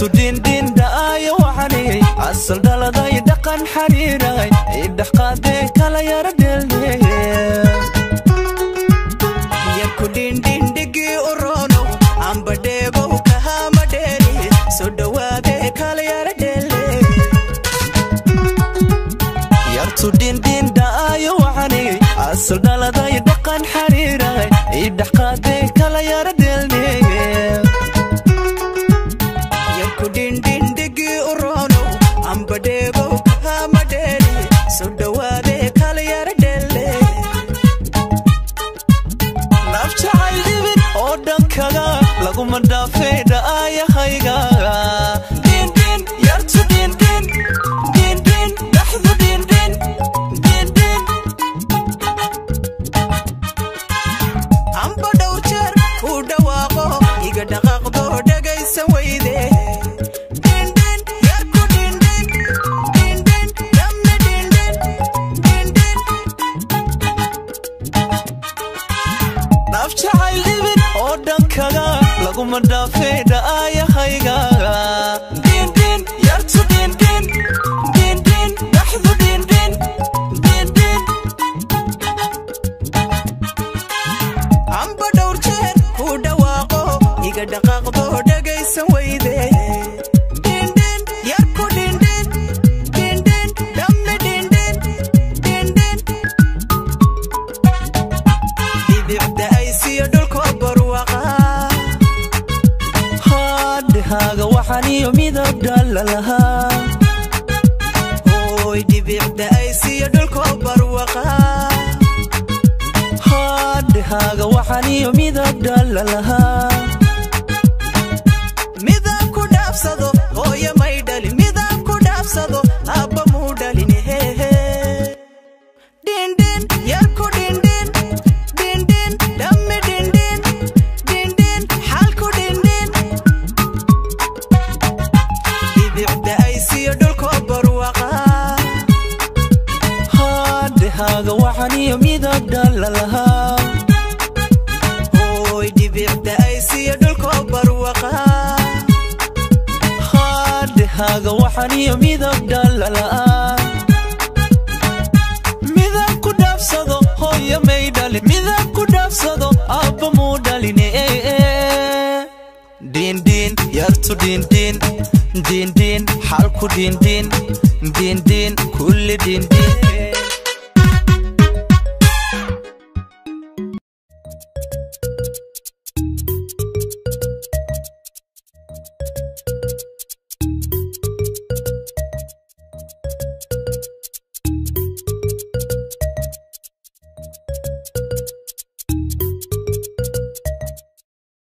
yartu din daayo waxani asal daladay dhaqan xariiray idhax qaade kala yar delne yarku din dhigi orono amba dheego ka ma dheeri soo dhawaade kala yar delne yartu din daayo waxani asal daladay dhaqan xariiray idhax qaade kala yar delne yarku din dhigi orono amba dheego ka ma dheeri soo dhawaade kala yar delne nafjacay dhibin oo dhankaga laguma dhaafay dhaayahayga din yartu din dhaxdu din amba dhowr jeer ku dhawaaqo iga dhaqaaqdo dhagaysa weyde yarku din dhamme din nafjacay dhibin oo dhankaga laguma dhaafay dhaayahayga din yartu din dhaxdu din amba dhowr jeer ku dhawaaqo iga dhaqaaqdo dhagaysa weyde yarku din dhamme din dhibicda ay siiyo dhulko barwaqa haadhahaaga waxaan iyo midab dhalalahaa hooy dhibicda ay siiyo dhulko barwaqa haadhahaaga waxaan iyo midab dhalalahaa midab ku dhaafsado hooyo may dhalin midab ku dhaafsado abba muu dhalin din yarku din dhamme din xalku din dhibicda ay siiyo dhulko barwaqa haadhahaaga waxaan iyo midab dhalalahaa hooy dhibicda ay siiyo dhulko barwaqa haadhahaaga waxaan iyo midab dhalalahaa midab ku dhaafsado hooyo may dhalin midab ku dhaafsado abba muu dhalin din yartu din xalku din kulli din